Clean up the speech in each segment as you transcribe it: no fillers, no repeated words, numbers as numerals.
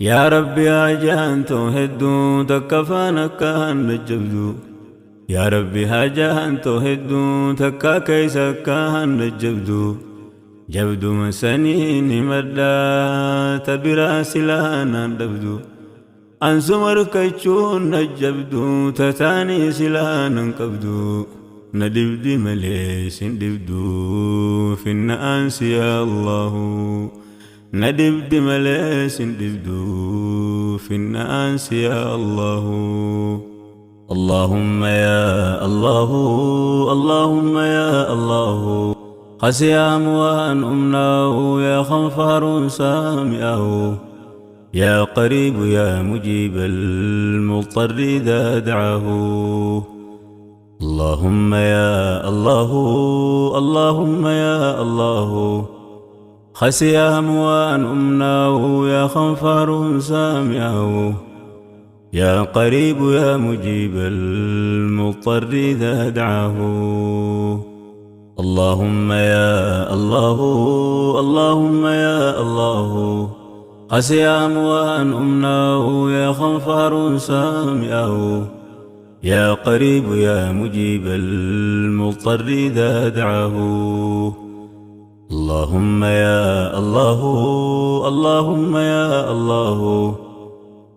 يا ربي هاجان توهدو تكفانا كان نجبدو يا ربي هاجان توهدو تكا كيسا كان نجبدو جبدو مسنين مدى تبرا سلانا دبدو أنسمر كيشون نجبدو تتاني سلانا كبدو ندبدي مليس ندبدو في الناس يا الله ندبدي مليس ندبدو في الناس يا الله اللهم يا الله اللهم يا الله خسي أموان أمناه يا خنفار سامعه يا قريب يا مجيب المضطر إذا دعاه اللهم يا الله اللهم يا الله خسي أموان أمناه يا خنفار سامعه يا قريب يا مجيب المضطر إذا دعاه اللهم يا الله اللهم يا الله خسي أموان أمناه يا خنفار سامعه يا قريب يا مجيب المضطر إذا دعاه اللهم يا الله اللهم يا الله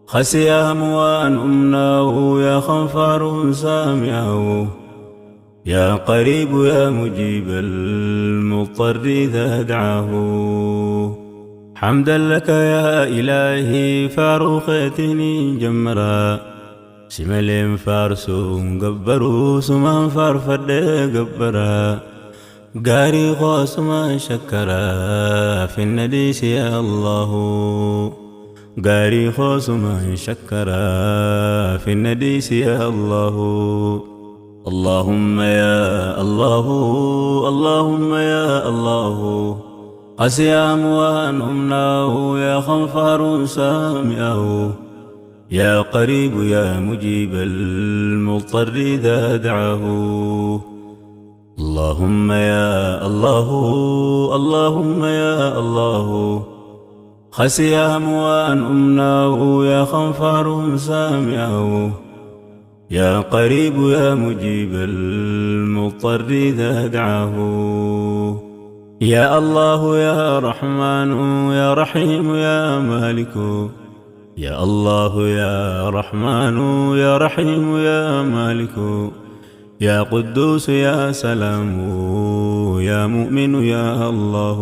خسي أموان أمناه يا خنفار سامعه يا قريب يا مجيب المضطر إذا دعاه حمدا لك يا إلهي فاروقتني جمرا سمل فارسو قبرو سمان فارفد قبرا قاري خاص ما شكرا في النديس يا الله قاري خاص ما شكرا في النديس يا الله اللهم يا الله اللهم يا الله خسي أموان أمناه يا خنفار سامعه يا قريب يا مجيب المضطر إذا دعاه اللهم يا الله اللهم يا الله خسي أموان أمناه يا خنفار سامعه يا قريب يا مجيب المضطر إذا دعاه يا الله يا رحمن يا رحيم يا مالك يا الله يا رحمن يا رحيم يا مالك يا قدوس يا سلام يا مؤمن يا الله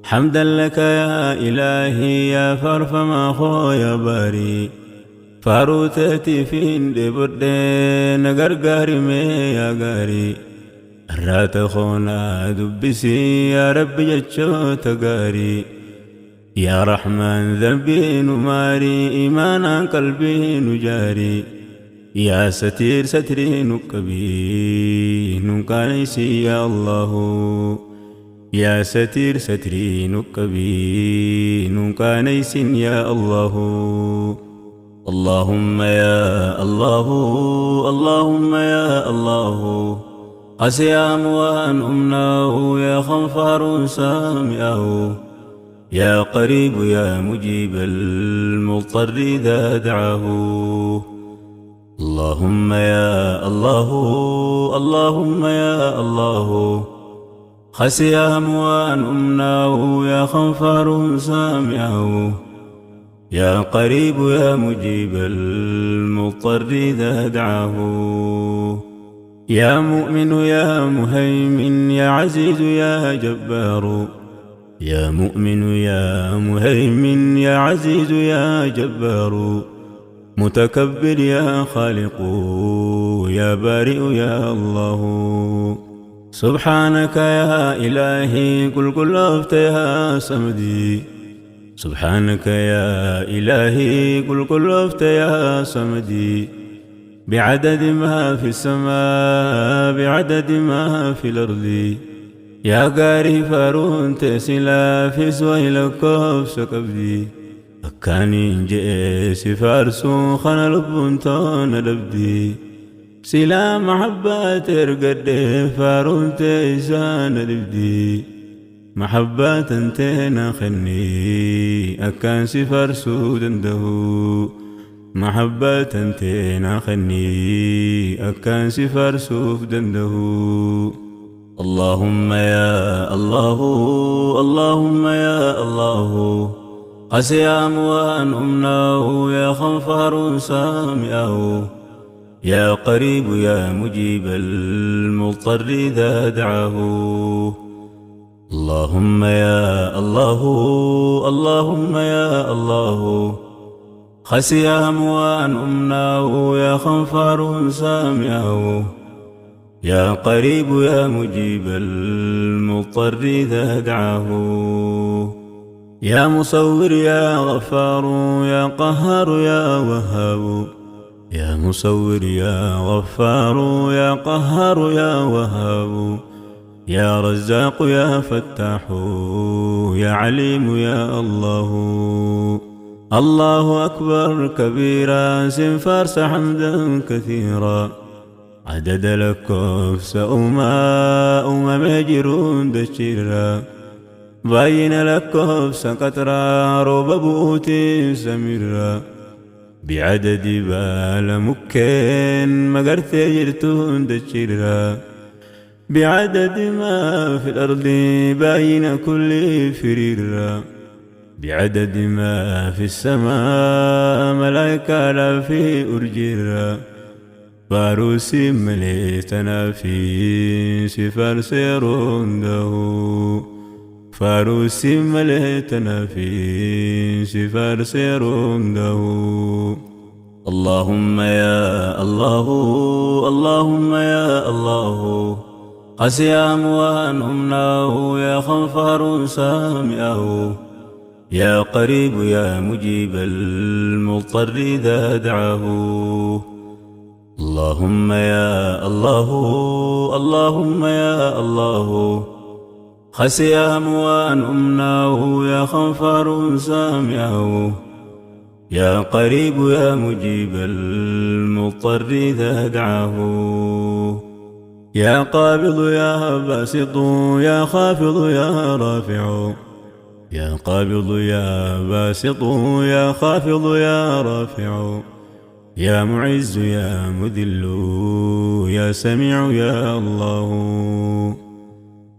حمدا لك يا إلهي يا فرف ما خو يا باري فاروتتي فين دبردين غرغاري مي يا غاري رات خونا دبسي يا رب جتشو تغاري يا رحمن ذنبي نماري إيمانا قلبي نجاري يا ستير ستري نكبي نكانيسي يا الله يا ستير ستري نكبي نكانيسي يا الله اللهم يا الله اللهم يا الله خسي أموان أمناه يا خنفار سامعه يا قريب يا مجيب المضطر إذا دعاه اللهم يا الله اللهم يا الله خسي أموان أمناه يا خنفار سامعه يا قريب يا مجيب المضطر إذا دعاه يا مؤمن يا مهيمن يا عزيز يا جبار يا مؤمن يا مهيمن يا عزيز يا جبار متكبر يا خالق يا بارئ يا الله سبحانك يا إلهي قل أفت يا سمدي سبحانك يا إلهي قل أفت يا سمدي بعدد ما في السماء بعدد ما في الأرض يا قاري فارون تسلا في سويل كوف سكبدي أكاني جيس فارسو خنا لبنتون لبدي سلا محبة ترقد فارون تيسان لبدي محبات انتنا خني أكان سفر سودنده محبات انتنا خني أكان سفر سودنده اللهم يا الله اللهم يا الله قسيام وأن أمناه يا خنفر سامعه يا قريب يا مجيب المضطر إذا دعاه اللهم يا الله اللهم يا الله خسيام وأن أمناه يا خنفر سامعه يا قريب يا مجيب المضطر إذا دعاه يا مصور يا غفار يا قهار يا وهاب يا مصور يا غفار يا قهار يا وهاب يا رزاق يا فتاح يا عليم يا الله الله أكبر كبيرا سنفارس حمدا كثيرا عدد لكوف أمم مجرون دشيرا باين لكوف سقطرا روب بوتي سميرا بعدد بال مكين مقرت جرتون دشيرا بعدد ما في الأرض باين كل فريرا بعدد ما في السماء ملائكة لا في أرجيرا فاروسي مليتنا في سفر سيرونده فاروسي مليتنا في سفر سيرونده اللهم يا الله اللهم يا الله قسيام وأن أمناه يا خنفر سامعه يا قريب يا مجيب المضطر إذا دعاه اللهم يا الله اللهم يا الله خسيام وأن أمناه يا خنفر سامعه يا قريب يا مجيب المضطر إذا دعاه يا قابض يا باسط يا خافض يا رافع يا قابض يا باسط يا خافض يا رافع يا معز يا مذل يا سميع يا الله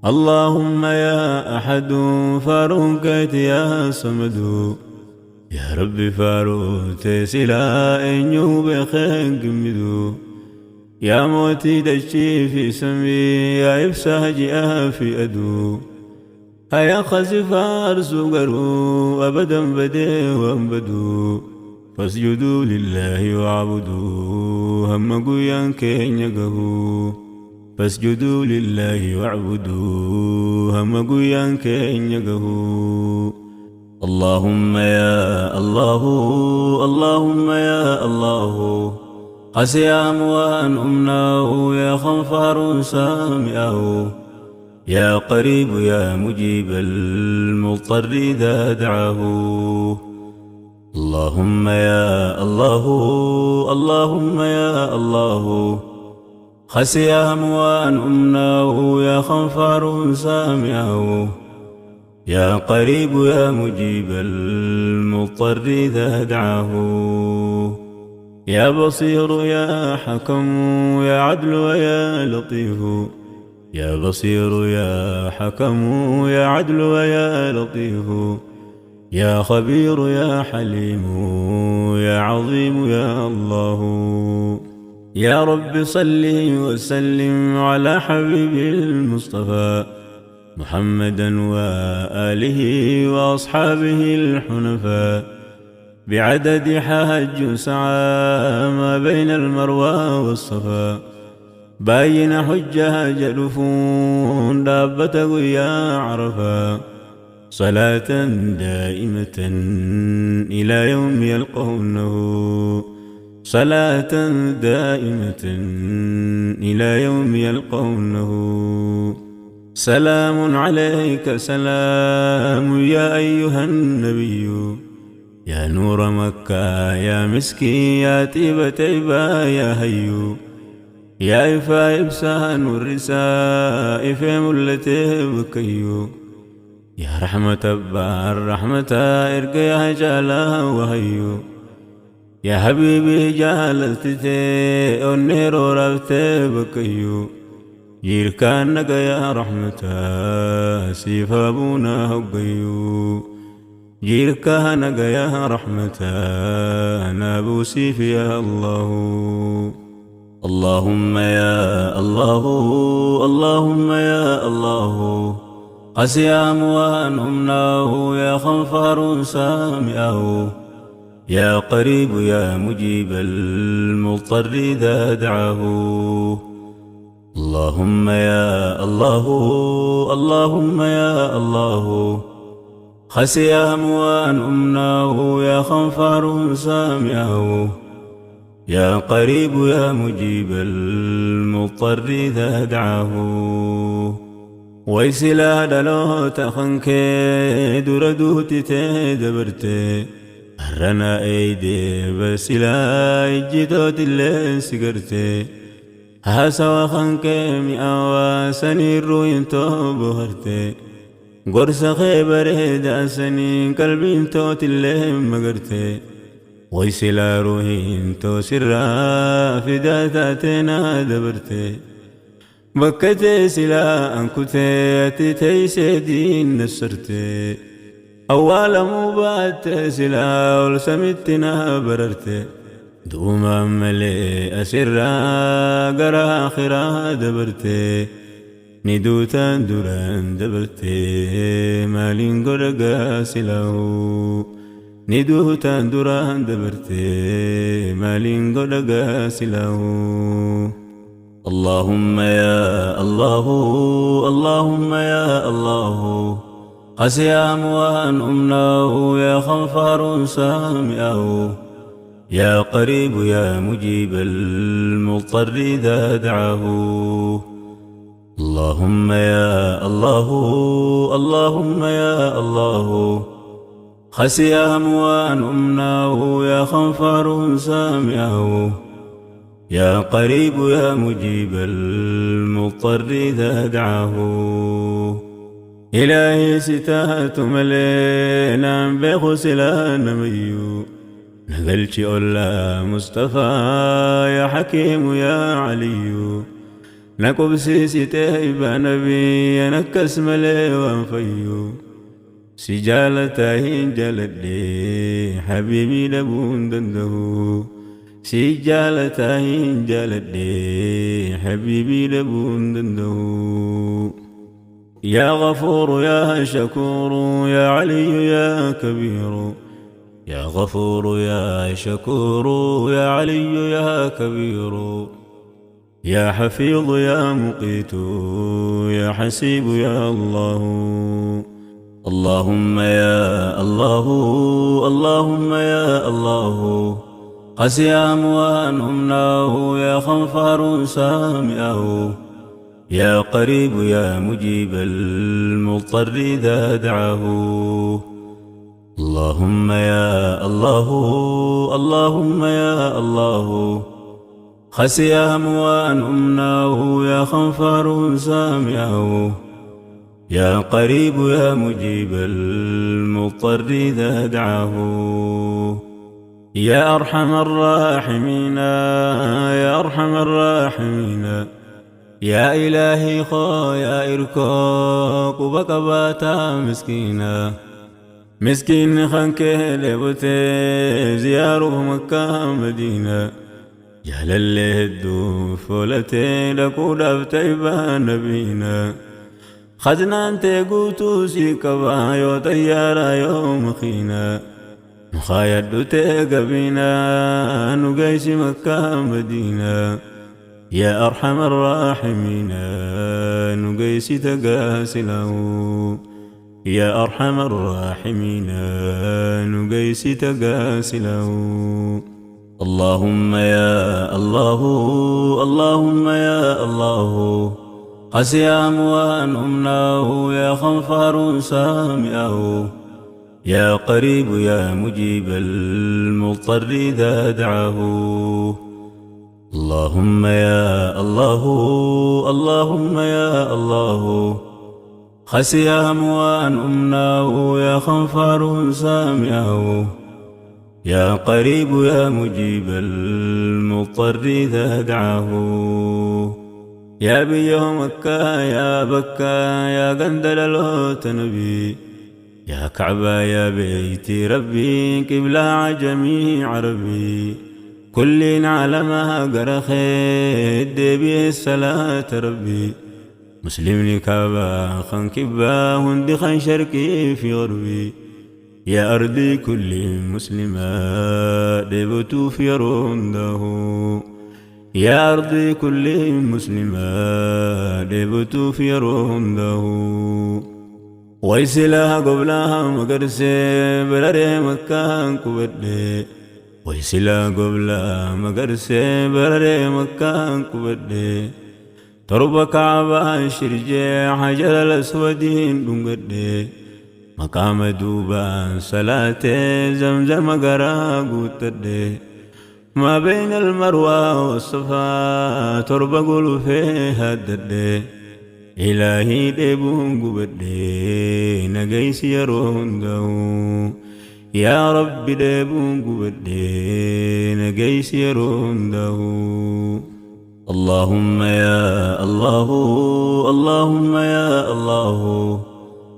اللهم يا أحد فاروقت يا صمد يا رب فاروت سلا إنيو بخير قمدو يا موتي دشي في سمي يا إفساج في أدو هيا خزفار سوغرو أبدا بدي وانبدو فاسجدوا لله واعبدوا هم قيان كين يقهو فاسجدوا لله واعبدوا هم قيان كين يقهو اللهم يا الله اللهم يا الله قسيام وأن أمناه يا خنفر سامعه يا قريب يا مجيب المضطر إذا دعاه اللهم يا الله اللهم يا الله خسيام وأن أمناه يا خنفر سامعه يا قريب يا مجيب المضطر إذا دعاه يا بصير يا حكم يا عدل ويا لطيف يا بصير يا حكم يا عدل ويا لطيف يا خبير يا حليم يا عظيم يا الله يا رب صل وسلم على حبيب المصطفى محمدا وآله وأصحابه الحنفاء بعدد حج سعى ما بين المروى والصفا باين حجها جلفون دابة يا عرفا صلاة دائمة إلى يوم يلقونه صلاة دائمة إلى يوم يلقونه سلام عليك سلام يا أيها النبي يا نور مكة يا مسكي يا طيبة عبا يا هيو يا إفا إبسان والرساء في ملته بكيو يا رحمة بار رحمة إرق يا جالا وهيو يا حبيبي جالتتي والنير ورفتي بكيو جيركانك يا رحمة سيف أبونا هقيو جيركانك يا رحمة نابو سيف يا الله اللهم يا الله اللهم يا الله قسي أموان أمناه يا خنفر سامعه يا قريب يا مجيب المضطر إذا دعاه اللهم يا الله اللهم يا الله خسي أموان أمناه يا خنفر سامعه يا قريب يا مجيب المضطر إذا دعاه ويسلا دلو تخنك دردوت تدبرت رنا ايدي بسلا اجتوت اللي سكرت هاسا خنك مئوا سنيرو ينتو بهرت قرص خيبر داسني قلبي انتوت اللي مقرت ويسلا روحي انتو سرا في داتاتنا دبرت بكتي سلا أنكتي تيسي دين نسرتي أول مبات سلا ولسمتنا بررتي دوما ملي أسرا قرا آخرا دبرتي ندوتا دران دبرتي مالين قرقا سلاو ندوتا دران دبرتي مالين قرقا سلاو اللهم يا الله اللهم يا الله قسي أموان أمناه يا خنفر سامعه يا قريب يا مجيب المضطر إذا دعاه اللهم يا الله اللهم يا الله خسي أموان أمناه يا خنفر سامعه يا قريب يا مجيب المضطر إذا دعاه إلهي ستات ملينا بغسلا نميو نقلت أولا مصطفى يا حكيم يا علي نكبسي ستيبا نبي نكس ملي وانفيو سجالتين جلدي حبيبي لبون دنده سجالتين جلدي حبيبي لبون دندو يا غفور يا شكور يا علي يا كبير يا غفور يا شكور يا علي يا كبير يا حفيظ يا مقيت يا حسيب يا الله اللهم يا الله اللهم يا الله قسي أموان أمناه يا خنفر سامعه يا قريب يا مجيب المضطر إذا دعاه اللهم يا الله اللهم يا الله خسي أموان أمناه يا خنفر سامعه يا قريب يا مجيب المضطر إذا دعاه يا أرحم الراحمين يا أرحم الراحمين يا إلهي خو يا إركوك وبكباتا مسكينا مسكين خانك لبتي زياره مكة مدينة جهل اللي هدو فولتي لكو دفتيبا نبينا خزنا انت قوتو سيكبا يو طيارا يوم خينا مخايد تقبينا نقيس مكة مدينة يا أرحم الراحمين نقيس تقاسله يا أرحم الراحمين نقيس تقاسله اللهم يا الله اللهم يا الله قسي أموان أمناه يا خنفر سامعه يا قريب يا مجيب المضطر إذا دعاه اللهم يا الله اللهم يا الله خسي أموان أمناه يا خنفر سامعه يا قريب يا مجيب المضطر إذا دعاه يا بي مكة يا بكا يا قندل الوت نبي يا كعبة يا بيتي ربي قبلة جميع عربي كل علمها قرخيد به الصلاة ربي مسلم لكابا خن كبا هندي خن شركي في غربي يا أرضي كل مسلمة دبتو في رونده يا أرضي كل مسلمة دبتو في رونده ويسلها قبلها مقرسي برري مكان كبدي ويسلها قبلها مقرسي برري مكان كبدي تربة كعبة شرجي حجر الأسودين دنقدي مقام دوبان صلاة زمزم قراق تدي ما بين المروة والصفا تربة قلو فيها الددي إلهي ديبون قبدي نقيس يرون دو يا رب ديبون قبدي نقيس يرون دو اللهم يا الله اللهم يا الله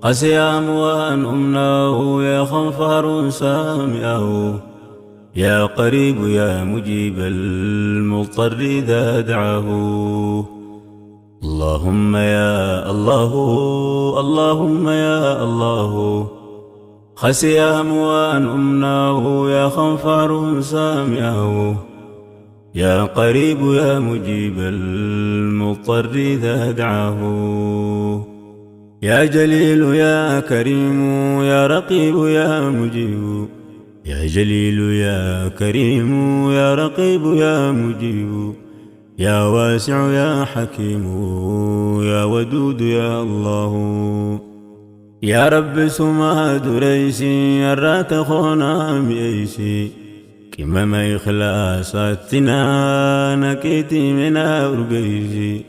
قسي أموان أمناه يا خنفر سامعه يا قريب يا مجيب المضطر إذا دعاه اللهم يا الله اللهم يا الله خسي أموان أمناه يا خنفر سامعه يا قريب يا مجيب المضطر إذا دعاه يا جليل يا كريم يا رقيب يا مجيب يا جليل يا كريم يا رقيب يا مجيب يا واسع يا حكيم يا ودود يا الله يا رب سماد ريسي الرات خونا ميسي كما ما إخلاصاتنا نكيتي من أرقيسي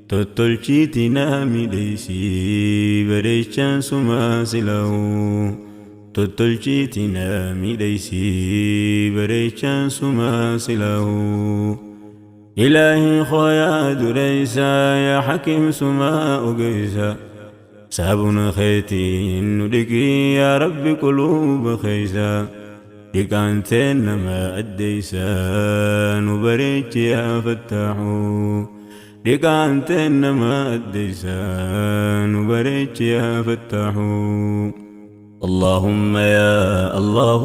تطلشيتنا ميديسي بريشان سما سلو تطلشيتنا ميديسي بريشان سما سلو إلهي خويا دريسا يا حكيم سما أقيسا سابنا خيتي ندقي يا رب قلوب خيسا دقانتين ما أديسا نبريك يا فتاحو دقانتين ما أديسا نبريك يا فتاحو اللهم يا الله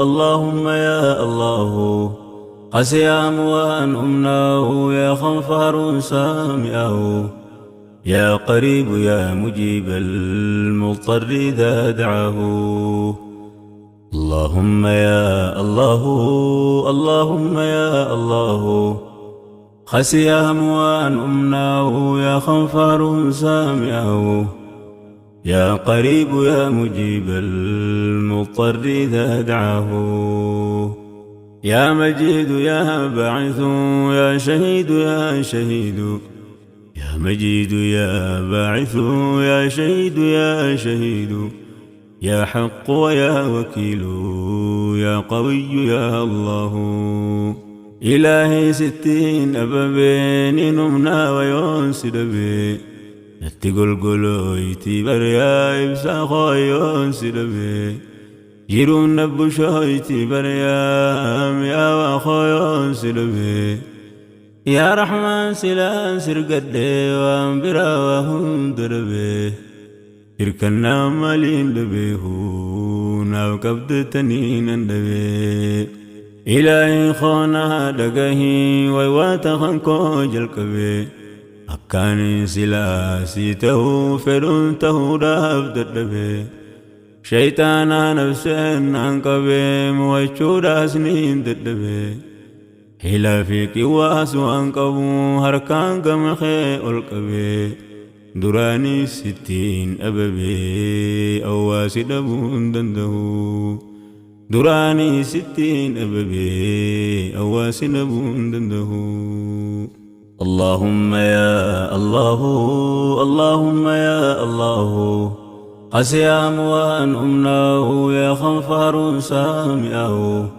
اللهم يا الله قسي أموان أمناه يا خنفر سامعه يا قريب يا مجيب المضطر إذا دعاه اللهم يا الله اللهم يا الله خسي أموان أمناه يا خنفر سامعه يا قريب يا مجيب المضطر إذا دعاه يا مجيد يا باعث يا شهيد يا شهيد يا مجيد يا باعث يا شهيد يا شهيد يا حق ويا وكيل يا قوي يا الله إلهي 60 أبابين نمنا ويونس دبي نتقل قلويتي بريا إبسا خويونس دبي جيرون نبو شويتي بريام يا واخويون سلبي يا رحمن سلان سرقدي وانبرا وهم دربي إركنا مالين دبيهون وكبد تنين دبي إلهي خونا دقهي ويواتا خنكو جلقبي أكاني سلاسيته فرنته رابد دبي شيطانا نفسين عنقبي موجودا سنين ددبي هلا في قواس وانقبو هركان قمخي القبي دراني 60 أببي أواسي دبون دنده دراني 60 أببي أواسي دبون دنده اللهم يا الله، اللهم يا الله، قسي أموان أمناه يا غفار سامعه،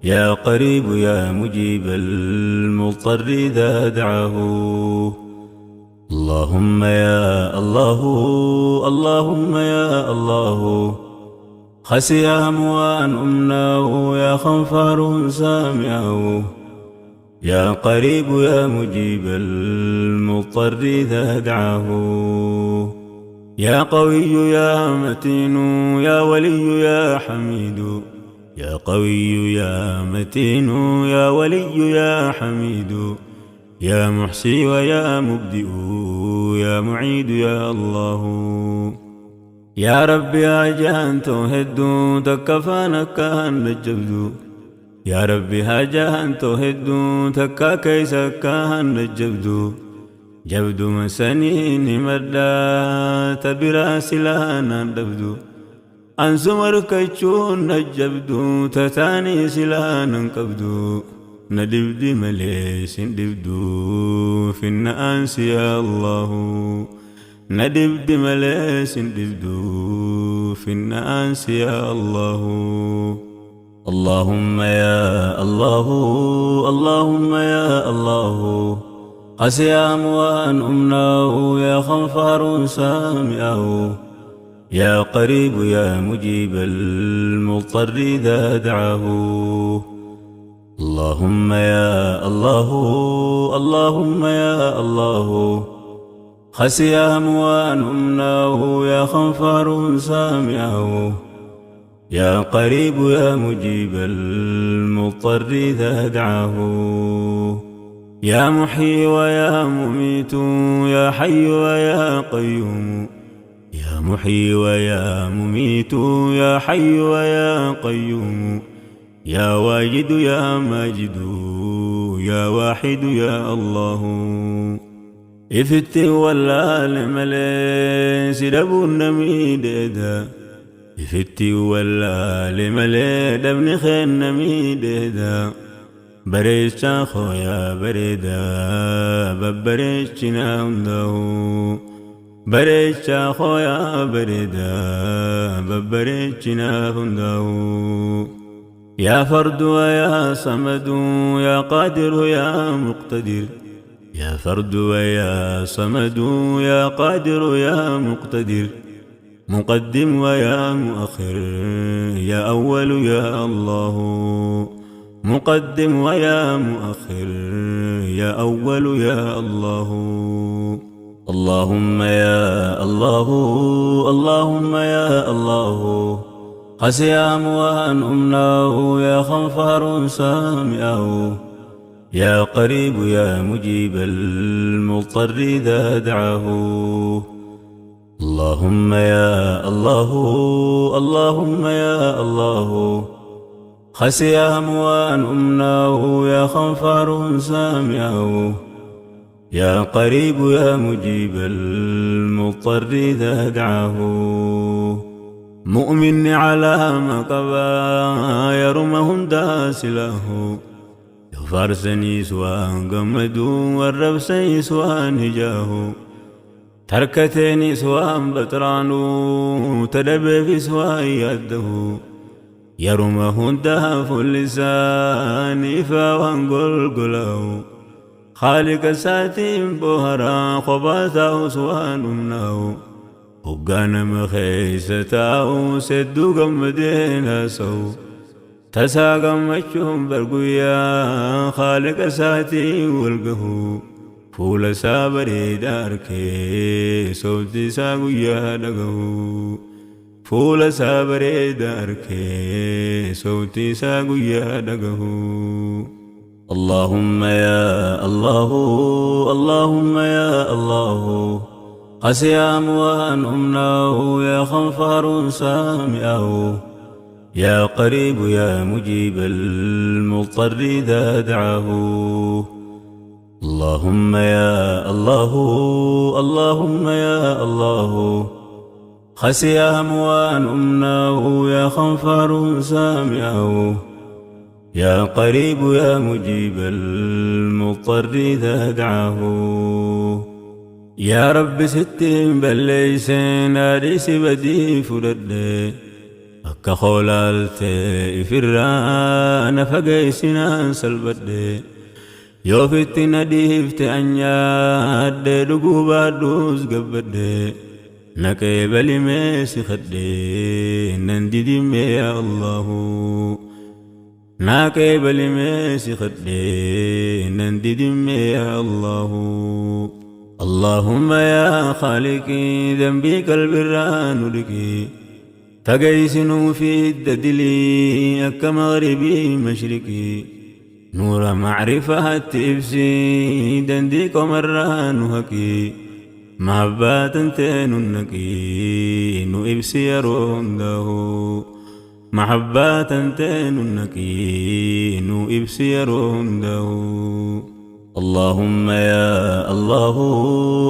يا قريب يا مجيب المضطر إذا دعاه. اللهم يا الله، اللهم يا الله، خسي أموان أمناه يا غفار سامعه، يا قريب يا مجيب المضطر إذا دعاه. يا قوي يا متين يا ولي يا حميد، يا قوي يا متين يا ولي يا حميد، يا محصي ويا مبدئ يا معيد يا الله. يا ربي هاجان توهد تكفانا كان الجبد، يا ربي هاجان توهد تكا كيس كان الجبد، جبد مسنين مدى تبراس لانا دبد، أنسمر كيشون الجبد تتاني سلانا كبد، ندبد مليس دبد في الناس يا الله، ندبد مليس دبد في الناس يا الله. اللهم يا الله، اللهم يا الله، قسي أموان أمناه يا غفار سامعه، يا قريب يا مجيب المضطر إذا دعاه. اللهم يا الله، اللهم يا الله، خسي أموان أمناه يا غفار سامعه، يا قريب يا مجيب المضطر إذا دعاه. يا محيي ويا مميت يا حي ويا قيوم، يا محيي ويا مميت يا حي ويا قيوم، يا واجد يا ماجد يا واحد يا الله. إفتي ولا لملي سدبو النمي ديدا، إفتي ولا لملي دبن خين نمي ديدا، بريشا خويا بريدا ببريشنا عنده، بريشا خويا بريدا ببريشنا عنده. يا فرد ويا صمد يا قادر يا مقتدر، يا فرد ويا صمد يا قادر يا مقتدر، مقدم ويا مؤخر يا أول يا الله، مقدم ويا مؤخر يا أول يا الله. اللهم يا الله، اللهم يا الله، قسي أموان أمناه يا غفار سامعه، يا قريب يا مجيب المضطر إذا دعاه. اللهم يا الله، اللهم يا الله، خسي أموان أمناه يا غفار سامعه، يا قريب يا مجيب المضطر إذا دعاه. مؤمن على ما قبا يرمهم داسله، يفارسني سوان قمدو والرب سيسوان هجاه، تركتني سوان بطرانو تدب في سوان يده، يرمه الدهف اللسان فوان قلقله، خالق ساتين بوهرا خباثه سوان امناه، وقانا مخيستاو سدو قمدين سو، تساقا مشهم برقويا خالق ساتي والقهو، فول سابري داركي صوتي ساقويا دقهو، فول سابري داركي صوتي ساقويا دقهو. اللهم يا الله، اللهم يا الله، قسي أموان أمناه يا غفار سامعه، يا قريب يا مجيب المضطر إذا دعاه. اللهم يا الله، اللهم يا الله، خسي أموان أمناه يا غفار سامعه، يا قريب يا مجيب المضطر إذا دعاه. يا رب ستين بليسين أريس بدي فردي أكا خولالتي فران فقيسنا سلبدي يوفتي نديفت أنياد دقوبا دوز قبدي نكي بلي ميسي خدي نندي يا الله ناكي بلي ميسي خدي نندي يا الله. اللهم يا خالقي ذنبي كالبران لكي فقيسنوا في الددلي أكا مغربي مشرقي نور معرفة تبسي دنديك مران هكي محبات تننكي نو إبسي يرونده محبات تننكي نو إبسي يرونده. اللهم يا الله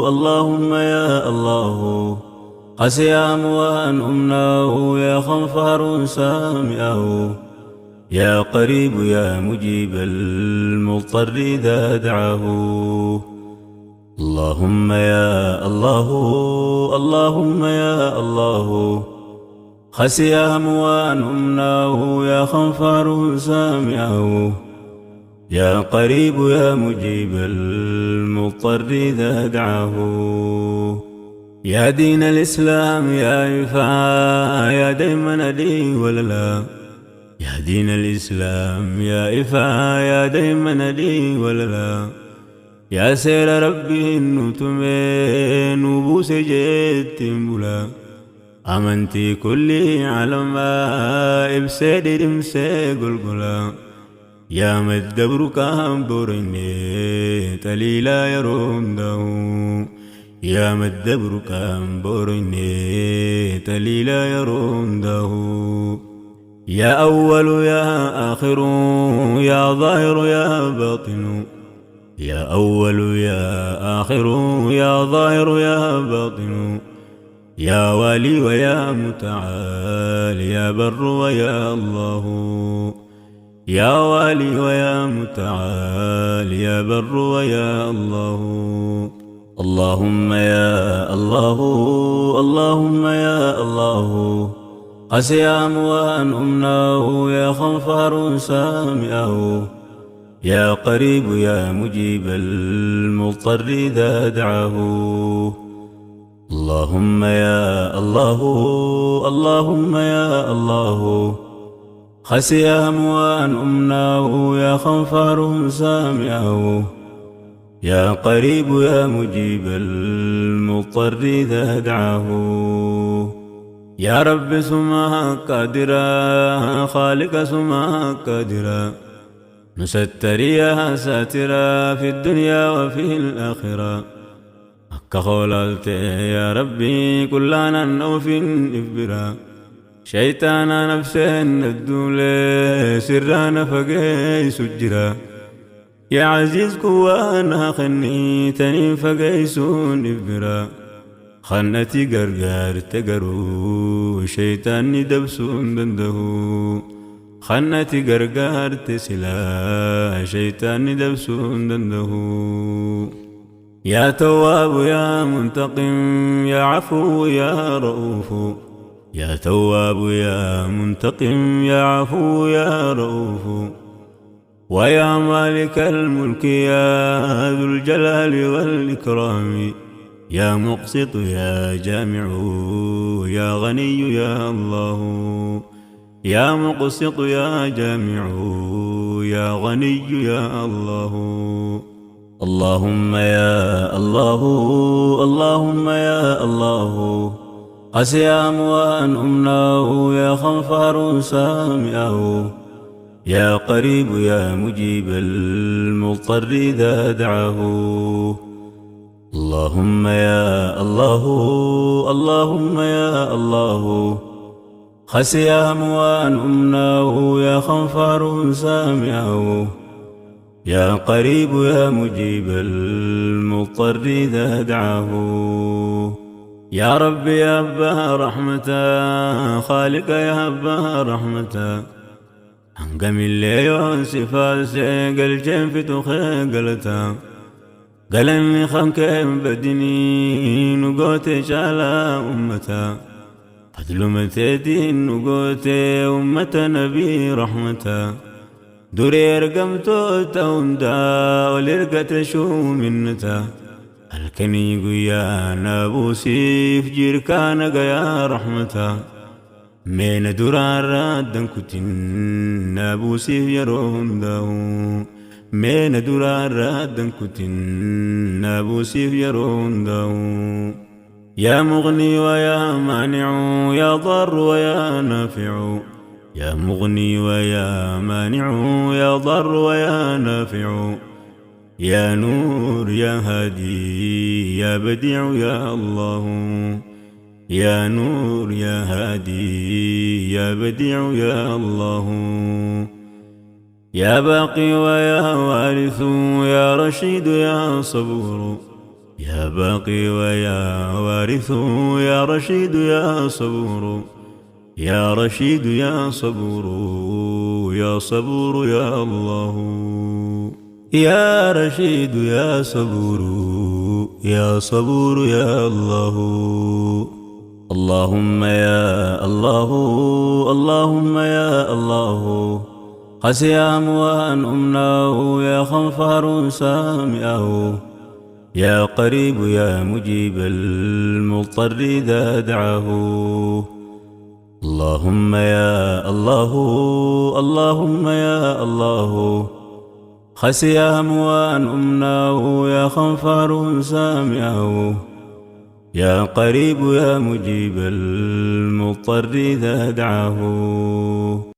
اللهم يا الله قسي أموان أمناه يا خنفر سامعه يا قريب يا مجيب المضطر إذا دعاه. اللهم يا الله اللهم يا الله خسي أموان أمناه يا خنفر سامعه يا قريب يا مجيب المضطر إذا دعاه. يا دين الإسلام يا إفا يا ديما لي وللا يا دين الإسلام يا إفا يا ديما لي وللا يا سير ربي النتمين وبوس جيت بلا أمنتي كلي على ما إبساد دمسي قلقلا يا مدبر كام بوريني تليلا يرونده يا مدبر كام بوريني تليلا يرونده. يا أول يا آخر يا ظاهر يا باطن يا أول يا آخر يا ظاهر يا باطن يا والي ويا متعال يا بر ويا الله يا والي ويا متعال يا بر ويا الله. اللهم يا الله اللهم يا الله قسي أموان أمناه يا خنفر سامعه يا قريب يا مجيب المضطر إذا دعاه. اللهم يا الله اللهم يا الله خسي أموان أمناه يا خنفر سامعه يا قريب يا مجيب المضطر إذا دعاه. يا رب سماك قادرا خالق سماك قادرا نستر يا ساترا في الدنيا وفي الآخرة أكا خولالت يا ربي كلنا نوف إفبرا شيطانا نفسين الدولة سرانا فقاي سجرا يا عزيز كوانا خني تنين فقايسون إفبرا خنتي قرقار تقرو شيطاني دبسون دندهو خنتي قرقار تسلا شيطاني دبسون دندهو. يا تواب يا منتقم يا عفو يا رؤوف يا تواب يا منتقم يا عفو يا رؤوف ويا مالك الملك يا ذو الجلال والإكرام يا مقسط يا جامع يا غني يا الله يا مقسط يا جامع يا غني يا الله. اللهم يا الله اللهم يا الله قسي أموان أمناه يا خنفر سامعه يا قريب يا مجيب المضطر إذا دعاه. اللهم يا الله اللهم يا الله خسي أموان أمناه يا خنفر سامعه يا قريب يا مجيب المضطر إذا دعاه. يا رب يا أبا رحمة خالق يا أبا رحمة أنقم اللي يوسف قل جنفتو خيقلتا قلمي خمك بدني نقوتي على أمتا فضل متدين نقوتي أمة نبي رحمتا دوري رقمتو توندا ولرقت شو منتا الكني قيا نابوسيف جير كان يا رحمتا من درار ردن كتن نابوسيف يروم داو من درار ردن كتن نابوسيف يروم داو يا مغني ويا مانع يا ضر ويا نافع يا مغني ويا مانع يا ضر ويا نافع يا نور يا هادي يا بديع يا الله يا نور يا هادي يا بديع يا الله يا باقي ويا وارث يا رشيد يا صبور يا باقي ويا وارث يا رشيد يا صبور يا رشيد يا صبور يا صبور يا الله يا رشيد يا صبور يا صبور يا الله اللهم يا الله اللهم يا الله قسيام وأن أمناه يا خنفر سامعه يا قريب يا مجيب المضطر إذا دعاه اللهم يا الله اللهم يا الله خسيام وأن أمناه يا خنفر سامعه يا قريب يا مجيب المضطر إذا دعاه